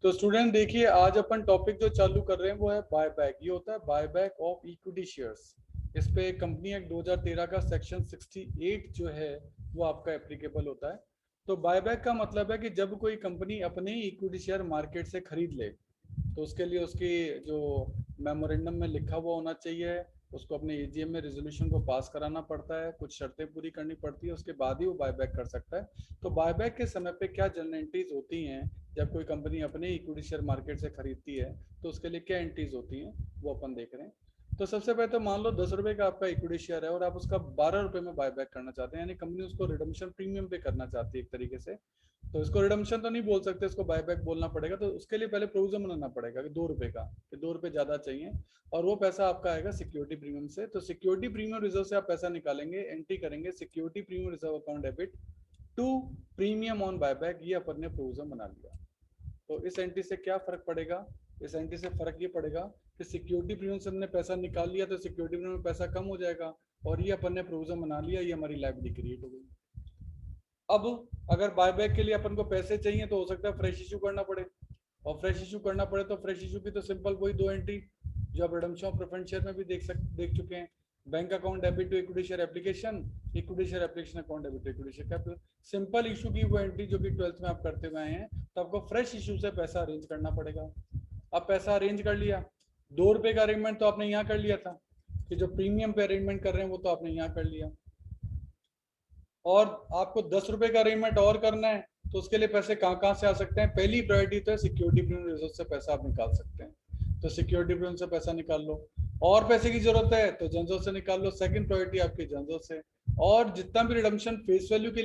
तो स्टूडेंट देखिए, आज अपन टॉपिक जो चालू कर रहे हैं वो है बायबैक। ये होता है बायबैक ऑफ इक्विटी शेयर्स। इस पे कंपनी एक्ट 2013 का सेक्शन 68 जो है वो आपका एप्लीकेबल होता है। तो बायबैक का मतलब है कि जब कोई कंपनी अपने ही इक्विटी शेयर मार्केट से खरीद ले तो उसके लिए उसकी जो मेमोरेंडम में लिखा हुआ होना चाहिए, उसको अपने एजीएम में रेजोल्यूशन को पास कराना पड़ता है, कुछ शर्तें पूरी करनी पड़ती है, उसके बाद ही वो बायबैक कर सकता है। तो बायबैक के समय पे क्या जनरल एंट्रीज होती हैं जब कोई कंपनी अपने इक्विटी शेयर मार्केट से खरीदती है, तो उसके लिए क्या एंट्रीज होती हैं वो अपन देख रहे हैं। तो सबसे पहले तो मान लो 10 रुपए का आपका इक्विटी शेयर है और आप उसका 12 रुपए में बायबैक करना चाहते हैं, यानी कंपनी उसको रिडम्पशन प्रीमियम पे करना चाहती है एक तरीके से। तो इसको रिडम्पशन तो नहीं बोल सकते, इसको बायबैक बोलना पड़ेगा। तो उसके लिए पहले प्रोविजन बनाना पड़ेगा कि 2 रुपए का, कि 2 रुपए ज्यादा चाहिए, और वो पैसा आपका आएगा सिक्योरिटी प्रीमियम से। तो सिक्योरिटी प्रीमियम रिजर्व से आप पैसा निकालेंगे, एंट्री करेंगे security premium reserve account debit to premium on buyback. ये अपन ने प्रोविजन बना लिया। तो इस एंट्री से क्या फर्क पड़ेगा? इस एंट्री से फर्क ये पड़ेगा कि सिक्योरिटी प्रीमियम से हमने पैसा निकाल लिया तो सिक्योरिटी प्रीमियम में पैसा कम हो जाएगा, और ये अपन ने प्रोविजन बना लिया, ये हमारी लायबिलिटी क्रिएट हो गई। अब अगर बायबैक के लिए अपन को पैसे चाहिए तो हो सकता है फ्रेश इशू करना पड़े, और फ्रेश इशू करना पड़े तो फ्रेश इशू की तो सिंपल वही 2 एंट्री जो आप रिडम्पशन ऑफ प्रेफरेंस शेयर में भी देख चुके हैं। Bank account debit to equity share application, equity share application account debit to equity share capital. Simple issue की वो एंट्री जो कि 12th में आप करते हुए आए हैं, तो आपको फ्रेश इशू से पैसा अरेंज करना पड़ेगा। अब पैसा अरेंज कर लिया, 2 रुपए का अरेंजमेंट तो आपने यहाँ कर लिया था, कि जो प्रीमियम पे अरेंजमेंट कर रहे हैं वो तो आपने यहाँ कर लिया, और आपको 10 रुपए का अरेंजमेंट और करना है तो उसके लिए पैसे कहाँ कहाँ से आ सकते हैं? पहली प्रायोरिटी तो है सिक्योरिटी प्रीमियम रिजर्व से पैसा आप निकाल सकते हैं, तो सिक्योरिटी प्रीमियम से पैसा निकाल लो। और पैसे की जरूरत है तो जनरल से निकाल लो, सेकंड प्रायोरिटी आपकी जनरल से। और जितना भी रिडम्पशन फेस वैल्यू के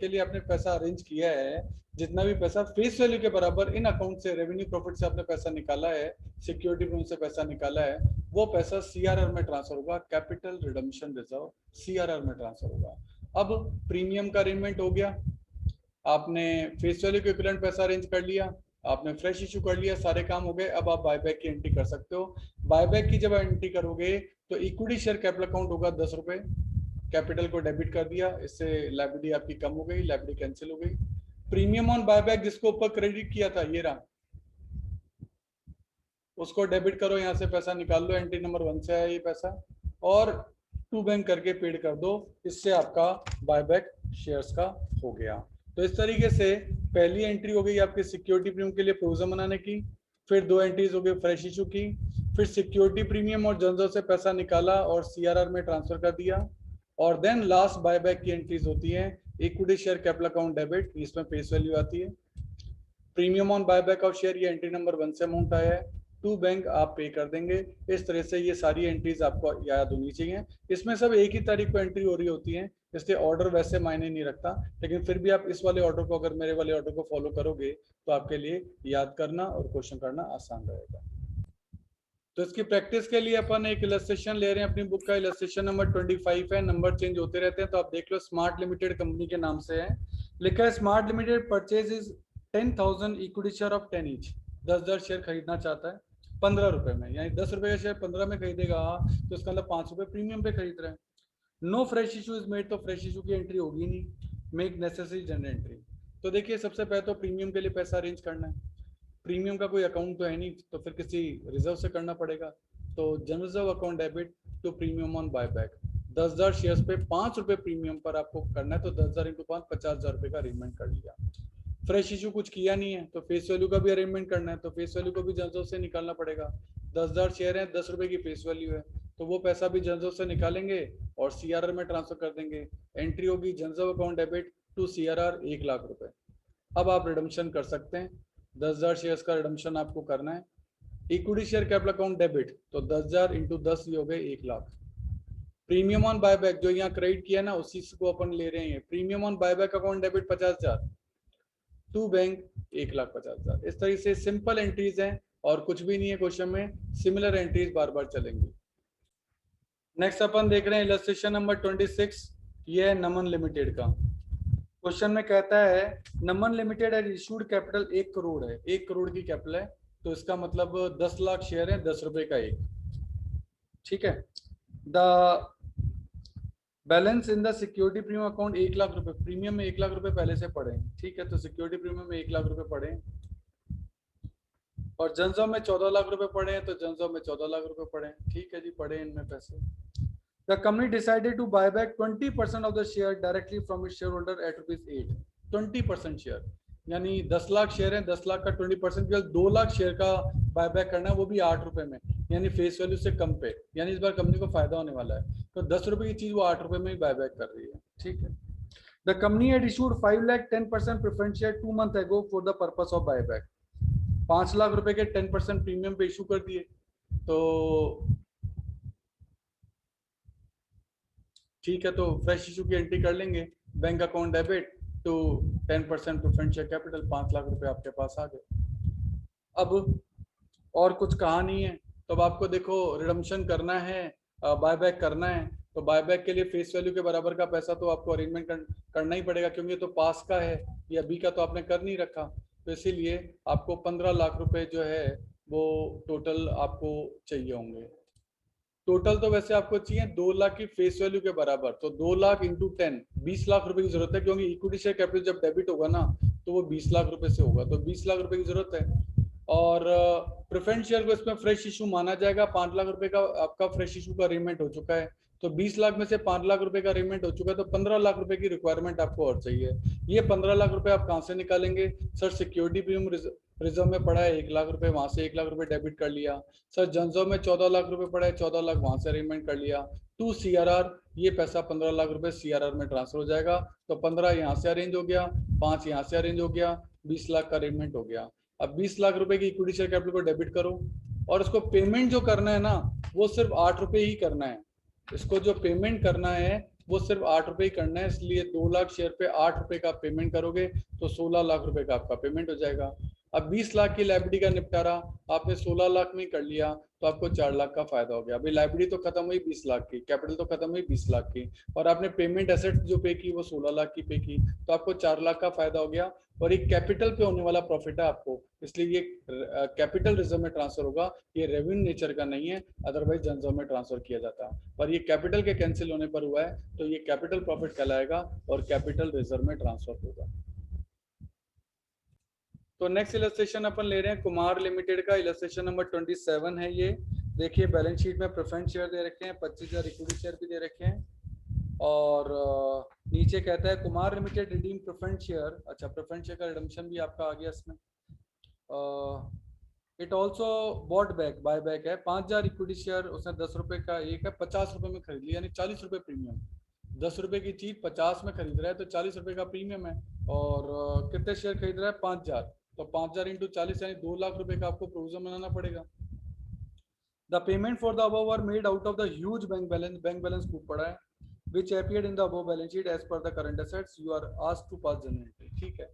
लिए आपने पैसा अरेंज किया है, जितना भी पैसा फेस वैल्यू के बराबर इन अकाउंट से, रेवेन्यू प्रॉफिट से आपने पैसा निकाला है, सिक्योरिटी प्रीमियम से पैसा निकाला है, वो पैसा सीआरआर में ट्रांसफर होगा, कैपिटल रिडम्पशन रिजर्व सीआरआर में ट्रांसफर होगा। अब प्रीमियम का अरेंजमेंट हो गया, आपने फेस वैल्यू के इक्विवेलेंट पैसा अरेंज कर लिया, आपने फ्रेश इशू कर लिया, सारे काम हो गए। अब आप बायबैक की एंट्री कर सकते हो। बायबैक की जब एंट्री करोगे तो इक्विटी शेयर कैपिटल अकाउंट होगा 10 रुपए, कैपिटल को डेबिट कर दिया, इससे लायबिलिटी आपकी कम हो गई, लायबिलिटी कैंसिल हो गई। प्रीमियम ऑन बायबैक जिसको ऊपर क्रेडिट किया था, ये रहा, उसको डेबिट करो, यहाँ से पैसा निकाल लो, एंट्री नंबर 1 से आया ये पैसा, और टू बैंक करके पेड कर दो। इससे आपका बायबैक शेयर्स का हो गया। तो इस तरीके से पहली एंट्री हो गई आपके सिक्योरिटी प्रीमियम के लिए प्रोविजन बनाने की, फिर 2 एंट्रीज हो गई फ्रेश इशू की, फिर सिक्योरिटी प्रीमियम और जनरल से पैसा निकाला और सीआरआर में ट्रांसफर कर दिया, और देन लास्ट बायबैक की एंट्रीज होती है equity share capital account debit, इसमें फेस वैल्यू आती है, premium on buyback of share, ये एंट्री नंबर 1 से अमाउंट आया है, टू बैंक आप पे कर देंगे। इस तरह से ये सारी एंट्रीज आपको याद होनी चाहिए। इसमें सब एक ही तारीख को एंट्री हो रही होती है, इसलिए ऑर्डर वैसे मायने नहीं रखता, लेकिन फिर भी आप इस वाले ऑर्डर को, अगर मेरे वाले ऑर्डर को फॉलो करोगे तो आपके लिए याद करना और क्वेश्चन करना आसान रहेगा। तो इसकी प्रैक्टिस के लिए अपन एक इलस्ट्रेशन ले रहे हैं, अपनी बुक का इलस्ट्रेशन नंबर 25 है, नंबर चेंज होते रहते हैं, तो आप देख लो। स्मार्ट लिमिटेड कंपनी के नाम से है, लिखा है smart limited purchase is 10,000 equity share of 10 each. 10,000 share खरीदना चाहता है 15 रुपए में, यानी 10 रुपए का शेयर 15 में खरीदेगा, तो इसका मतलब 5 रुपए प्रीमियम पे खरीद रहे हैं। No fresh issue is made, तो फ्रेश इशू की एंट्री होगी नहीं। Make necessary journal entry. तो देखिए, सबसे पहले तो प्रीमियम के लिए पैसा अरेंज करना है, प्रीमियम का कोई अकाउंट तो है नहीं, तो फिर किसी रिजर्व से करना पड़ेगा। तो general reserve account debit to premium on buyback, 10,000 shares पे 5 रुपए प्रीमियम पर आपको करना है, तो 10,000 इंटू 5, 50,000 रुपए का अरेंजमेंट कर लिया। फ्रेश इशू कुछ किया नहीं है तो फेस वैल्यू का भी अरेंजमेंट करना है, तो फेस वैल्यू को भी जनरल से निकालना पड़ेगा। 10,000 शेयर है, 10 रुपए की फेस वैल्यू है, तो वो पैसा भी जनरल से निकालेंगे और सीआरआर में ट्रांसफर कर देंगे। एंट्री होगी general account debit to CRR 1,00,000 रुपए। अब आप रिडम्पशन कर सकते हैं, 10,000 शेयर्स का रिडम्पशन आपको करना है। Equity share capital account debit, तो 10,000 इंटू 10 ये हो गए 1,00,000। प्रीमियम ऑन बायबैक जो यहाँ क्रेडिट किया ना, उसी को अपन ले रहे हैं। Premium on buyback account debit 50,000, to bank 1,50,000। इस तरह से सिंपल एंट्रीज हैं और कुछ भी नहीं है क्वेश्चन में, सिमिलर एंट्रीज बार बार चलेंगी। नेक्स्ट अपन देख रहे हैं इलस्ट्रेशन नंबर 26, ये है नमन लिमिटेड का। क्वेश्चन में कहता है नमन लिमिटेड है इशूड कैपिटल 1 करोड़ है, 1 करोड़ की कैपिटल है, तो इसका मतलब 10 लाख शेयर है, 10 रुपए का एक। ठीक है, the balance in the security premium account 1,00,000 रुपए, प्रीमियम में 1,00,000 रुपए पहले से पड़े हैं। ठीक है, तो सिक्योरिटी प्रीमियम में 1,00,000 रुपए पड़े हैं, और जनजो में 14 लाख रुपए पड़े हैं तो जनजो में 14 लाख रुपए पड़े हैं। ठीक है जी, पड़े इनमें पैसे। The company decided to buy back 20% of the share directly from its share holder at ₹8। 20% share यानी 10 लाख शेयर है, 10 लाख का 20% केवल 2 लाख शेयर का बाय बैक करना है, वो भी ₹8 में, यानी फेस वैल्यू से कम पे। यानी इस बार कंपनी को फायदा होने वाला है, तो ₹10 की चीज वो ₹8 में ही बाय बैक कर रही है। ठीक है। The company had issued 5 lakh 10% preference share 2 months ago for the purpose of buyback. 5 lakh रुपए के 10% प्रीमियम पे इशू कर दिए, तो ठीक है, तो फ्रेश इशू की एंट्री कर लेंगे। Bank account debit to 10% preference share capital, 5 lakh रुपए आपके पास आ गए। अब और कुछ कहा नहीं है, तो अब आपको देखो रिडम्पशन करना है, बायबैक करना है, तो बायबैक के लिए फेस वैल्यू के बराबर का पैसा तो आपको अरेंजमेंट करना ही पड़ेगा, क्योंकि ये तो पास का है, ये अभी का तो आपने कर नहीं रखा। तो इसीलिए आपको 15 लाख रुपए जो है वो टोटल आपको चाहिए होंगे। टोटल तो वैसे आपको चाहिए 2 लाख की फेस वैल्यू के बराबर, तो 2 लाख इंटू 10 20 लाख रुपए की जरूरत है, क्योंकि इक्विटी शेयर कैपिटल जब डेबिट होगा ना तो वो 20 लाख रुपए से होगा, तो 20 लाख रुपए की जरूरत है। और प्रेफरेंस शेयर को इसमें फ्रेश इशू माना जाएगा। 5 लाख रुपए का आपका फ्रेश इशू का अरेंजमेंट हो चुका है, तो 20 लाख में से 5 लाख रुपए का अरेंजमेंट हो चुका है, तो 15 लाख रुपए की रिक्वायरमेंट आपको और चाहिए। ये 15 लाख रुपए आप कहाँ से निकालेंगे? सर सिक्योरिटी प्रीमियम रिजर्व में पड़ा है 1 लाख रुपए, वहां से 1 लाख रुपए डेबिट कर लिया। सर जनजो में 14 लाख रुपए पड़ा है, 14 लाख वहां से अरेंजमेंट कर लिया। टू सीआरआर, ये पैसा 15 लाख रुपए सीआरआर में ट्रांसफर हो जाएगा, तो 15 यहाँ से अरेंज हो गया, 5 यहाँ से अरेंज हो गया, 20 लाख का अरेंजमेंट हो गया। अब 20 लाख रुपए की इक्विटी शेयर कैपिटल को डेबिट करो, और उसको पेमेंट जो करना है ना वो सिर्फ 8 रुपए ही करना है। इसको जो पेमेंट करना है वो सिर्फ 8 रुपए ही करना है, इसलिए 2 लाख शेयर पे 8 रुपए का पेमेंट करोगे तो 16 लाख रुपए का आपका पेमेंट हो जाएगा। अब 20 लाख की लाइबिलिटी का निपटारा आपने 16 लाख में कर लिया, तो आपको 4 लाख का फायदा हो गया। अभी लाइबिलिटी तो खत्म हुई 20 लाख की, कैपिटल तो खत्म हुई 20 लाख की, और आपने पेमेंट एसेट जो पे की वो 16 लाख की पे की, तो आपको 4 लाख का फायदा हो गया। और ये कैपिटल पे होने वाला प्रॉफिट है आपको, इसलिए ये कैपिटल रिजर्व में ट्रांसफर होगा, ये रेवेन्यू नेचर का नहीं है, अदरवाइज जनजर्व में ट्रांसफर किया जाता है। पर ये कैपिटल के कैंसिल होने पर हुआ है, तो ये कैपिटल प्रॉफिट कहलाएगा और कैपिटल रिजर्व में ट्रांसफर होगा। तो नेक्स्ट इलस्ट्रेशन अपन ले रहे हैं कुमार लिमिटेड का, इलस्ट्रेशन नंबर 27 है ये। देखिए बैलेंस शीट में प्रेफरेंस शेयर दे रखे हैं, 25,000 इक्विटी शेयर भी दे रखे हैं, और नीचे कहता है Kumar limited redeem preference share. अच्छा, प्रेफरेंस शेयर का रिडम्पशन भी आपका आ गया इसमें। It also bought back, buy back है 5,000 इक्विटी शेयर, उसने 10 रुपए का एक है, 50 रुपए में खरीद लिया, यानी 40 रुपए प्रीमियम। 10 रुपए की चीज 50 में खरीद रहा है तो 40 रुपए का प्रीमियम है। और कितने शेयर खरीद रहा है? 5,000, तो 5,000 इंटू 40 यानी 2 लाख रुपए का आपको प्रोविजन बनाना पड़ेगा। The payment for the above were made out of the huge bank balance खूब पड़ा है which appeared in the above balance sheet as per the current assets you are asked to pass journal entry। ठीक है,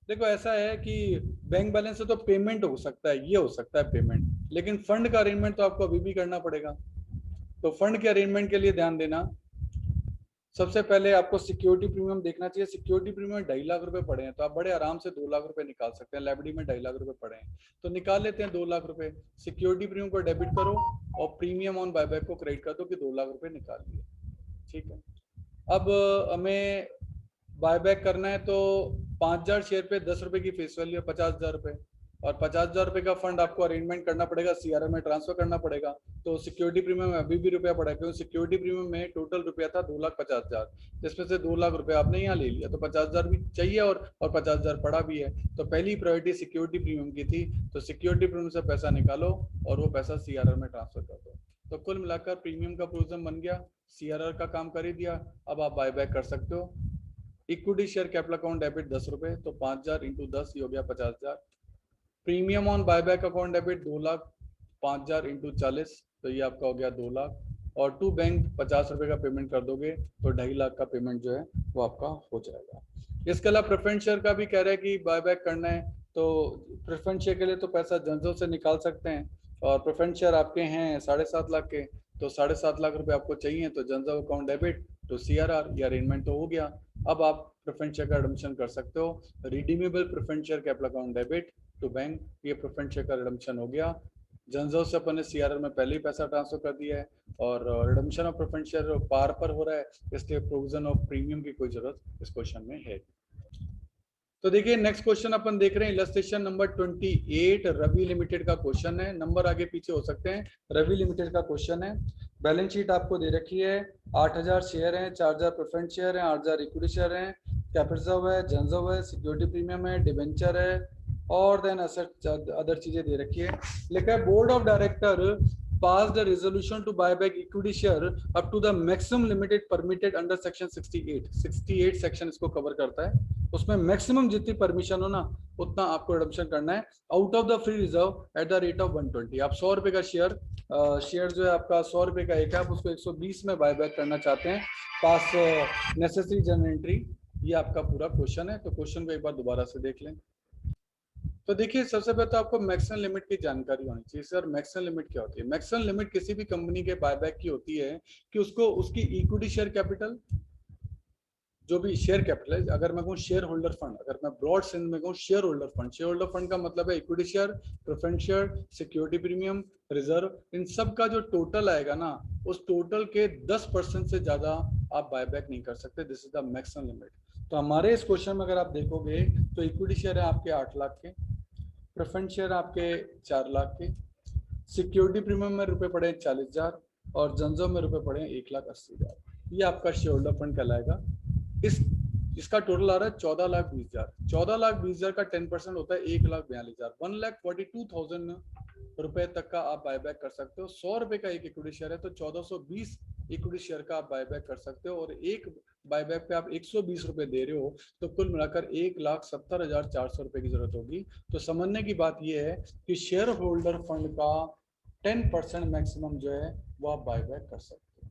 देखो ऐसा है कि bank balance से तो पेमेंट हो सकता है, ये हो सकता है पेमेंट, लेकिन फंड का अरेंजमेंट तो आपको अभी भी करना पड़ेगा। तो फंड के अरेंजमेंट के लिए ध्यान देना, सबसे पहले आपको सिक्योरिटी प्रीमियम देखना चाहिए। सिक्योरिटी प्रीमियम 2.5 लाख रुपए पड़े हैं, तो आप बड़े आराम से 2 लाख रुपए निकाल सकते हैं। लाइबिलिटी में 2.5 लाख रुपए पड़े हैं, तो निकाल लेते हैं 2 लाख रुपए। सिक्योरिटी प्रीमियम को डेबिट करो और प्रीमियम ऑन बायबैक को क्रेडिट कर दो कि 2 लाख रुपए निकाल लिए। ठीक है, अब हमें बायबैक करना है, तो 5,000 शेयर पे 10 रुपए की फेस वैल्यू है 50,000 रुपए, और 50,000 रुपए का फंड आपको अरेंजमेंट करना पड़ेगा, सीआरआर में ट्रांसफर करना पड़ेगा। तो सिक्योरिटी प्रीमियम में अभी भी रुपया पड़ा है, क्योंकि सिक्योरिटी प्रीमियम में टोटल रुपया था 2,50,000, जिसमें से 2 लाख रुपए आपने यहाँ ले लिया, तो 50,000 भी चाहिए और 50,000 पड़ा भी है। तो पहली प्रायोरिटी सिक्योरिटी प्रीमियम की थी, तो सिक्योरिटी प्रीमियम से पैसा निकालो और वो पैसा सीआरआर में ट्रांसफर कर दो। तो कुल मिलाकर प्रीमियम का प्रोविजन बन गया, सीआरआर का काम कर ही दिया। अब आप बायबैक कर सकते हो। Equity share capital account debit 10 रुपए, तो 5,000 इंटू 10 ये हो गया 50,000। Premium on buyback account debit 2 lakh, 5,000 into 40 तो ये आपका हो गया 2 लाख, और टू बैंक 50 रुपए का पेमेंट कर दोगे तो 2.5 लाख का पेमेंट जो है वो आपका हो जाएगा। इसके अलावा प्रेफरेंस शेयर का भी कह रहे हैं कि बायबैक करना है, तो प्रेफरेंस शेयर के लिए तो पैसा जनरल से निकाल सकते हैं, और प्रेफरेंस शेयर आपके हैं 7.5 लाख के, तो 7.5 लाख रुपए आपको चाहिए, तो जनरल अकाउंट डेबिट तो सीआरआर, ये अरेंजमेंट तो हो गया। अब आप प्रेफरेंस शेयर का एडमिशन कर सकते हो। Redeemable preference share capital account debit to bank, ये प्रेफरेंस शेयर का रिडम्पशन हो गया। जनरल से अपन ने सीआरआर में पहले ही पैसा ट्रांसफर कर दिया है, और रिडम्पशन ऑफ प्रेफरेंस शेयर पार पर हो रहा है, इसलिए प्रोविजन ऑफ प्रीमियम की कोई जरूरत इस क्वेश्चन में है। तो देखिए नेक्स्ट क्वेश्चन अपन देख रहे हैं इलस्ट्रेशन नंबर 28 रवि लिमिटेड का क्वेश्चन है। नंबर आगे पीछे हो सकते हैं। रवि लिमिटेड का क्वेश्चन है। बैलेंस शीट आपको दे रखी है। 8000 शेयर हैं, 4000 प्रेफरेंस शेयर हैं, 8000 इक्विटी शेयर हैं, कैपिटल है, जनजो है, सिक्योरिटी प्रीमियम है, डिवेंचर है और देन असेट अदर चीजें दे रखी है। लिखा है board of director passed a resolution to buy back equity share up to the maximum limited permitted under section 68 section इसको कवर करता है। उसमें मैक्सिमम जितनी परमिशन हो ना उतना आपको रिडम्पशन करना है out of the free reserve at the rate of 120। आप 100 रुपए का शेयर जो है आपका 100 रुपए का एक है, आप उसको 120 में बाय बैक करना चाहते हैं पास नेसेसरी जनरल एंट्री। ये आपका पूरा क्वेश्चन है। तो क्वेश्चन को एक बार दोबारा से देख लें। तो देखिए सबसे पहले तो आपको मैक्सिमम लिमिट की जानकारी होनी चाहिए। सर मैक्सिमम लिमिट क्या होती है? मैक्सिमम लिमिट किसी भी कंपनी के बायबैक की होती है कि उसको उसकी इक्विटी शेयर कैपिटल, जो भी शेयर कैपिटल है, अगर मैं कहूँ शेयर होल्डर फंड, अगर मैं ब्रॉड सेंस में कहूँ shareholder fund, shareholder fund का मतलब है equity share, preference share, security premium, reserve, इन सब का जो टोटल आएगा ना उस टोटल के 10% से ज्यादा आप बायबैक नहीं कर सकते। This is the maximum limit. तो हमारे इस क्वेश्चन में अगर आप देखोगे तो इक्विटी शेयर है आपके 8 लाख के, प्रेफरेंस शेयर आपके 4 लाख के, सिक्योरिटी प्रीमियम में रुपए पड़े 40,000 और जनजो में रुपए पड़े 1,80,000। ये आपका शेयर होल्डर फंड कहलाएगा। इसका टोटल आ रहा है 14,20,000। 14,20,000 का 10% होता है 1,42,000। 1,42,000 रुपए तक का आप बायबैक कर सकते हो। 100 रुपए का एक इक्विटी शेयर है तो 1420 इक्विटी शेयर का आप बायबैक कर सकते हो और एक बायबैक पे आप 120 रुपए दे रहे हो तो कुल मिलाकर 1,70,400 रुपए की जरूरत होगी। तो समझने की बात यह है कि शेयर होल्डर फंड का 10% मैक्सिमम जो है वो आप बायबैक कर सकते हो।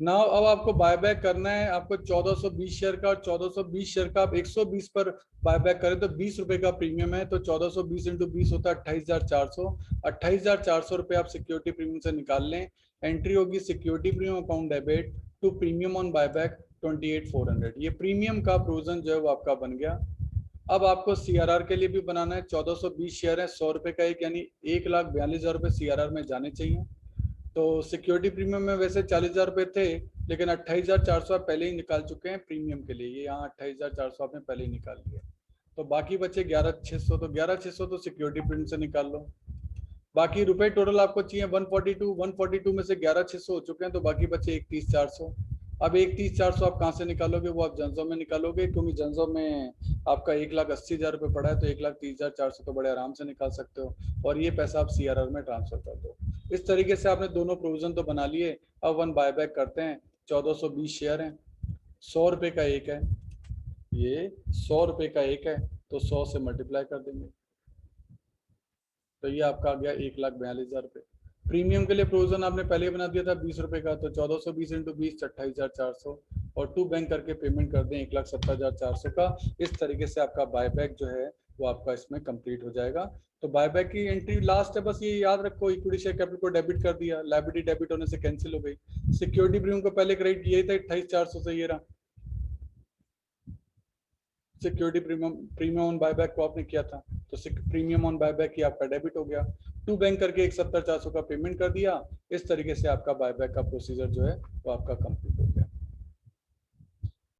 नाउ अब आपको बायबैक करना है। आपको 1420 शेयर का और 1420 शेयर का आप 120 पर बायबैक करें तो 20 रुपए का प्रीमियम है। तो 1420 इंटू 20 होता है 28,400। 28,400 रुपए आप सिक्योरिटी प्रीमियम से निकाल लें। एंट्री होगी security premium account debit to premium on buyback 28,400। ये प्रीमियम का प्रोविजन जो है वो आपका बन गया। अब आपको सीआरआर के लिए भी बनाना है। 1420 शेयर है, 100 रुपए का एक, यानी 1,42,000 रुपए सीआरआर में जाने चाहिए। तो सिक्योरिटी प्रीमियम में वैसे 40,000 रुपए थे लेकिन 28,400 आप पहले ही निकाल चुके हैं प्रीमियम के लिए। ये यहाँ 28,400 आपने पहले ही निकाल लिया। तो बाकी बचे 11,600। तो 11,600 तो सिक्योरिटी प्रीमियम से निकाल लो। बाकी रुपए टोटल आपको चाहिए 142। 142 में से 11,600 हो चुके हैं तो बाकी बचे 31,400। अब 31,400 आप कहाँ से निकालोगे? वो आप जनजो में निकालोगे क्योंकि जनजो में आपका 1,80,000 रुपए पड़ा है तो 1,30,400 तो बड़े आराम से निकाल सकते हो और ये पैसा आप सीआरआर में ट्रांसफर कर दो। इस तरीके से आपने दोनों प्रोविजन तो बना लिए। अब वन बायबैक करते हैं। 1420 शेयर हैं, 100 रुपए का एक है, ये 100 रुपए का एक है तो 100 से मल्टीप्लाई कर देंगे तो ये आपका आ गया 1,42,000 रुपए। प्रीमियम के लिए प्रोविजन आपने पहले ही बना दिया था 20 रुपए का। तो 1420 इंटू 20 28,400 और टू बैंक करके पेमेंट कर दें 1,70,400 का। इस तरीके से आपका बायबैक जो है वो आपका इसमें कंप्लीट हो जाएगा। तो बायबैक की एंट्री लास्ट है, बस ये याद रखो इक्विटी शेयर कैपिटल को डेबिट कर दिया, लायबिलिटी डेबिट होने से कैंसिल हो गई। सिक्योरिटी प्रीमियम को पहले क्रेडिट किया था 28,400 से, ये रहा सिक्योरिटी प्रीमियम ऑन बायबैक को आपने किया था तो प्रीमियम ऑन बायबैक की आपका डेबिट हो गया। टू बैंक करके 1,70,400 का पेमेंट कर दिया। इस तरीके से आपका बायबैक का प्रोसीजर जो है वो आपका कंप्लीट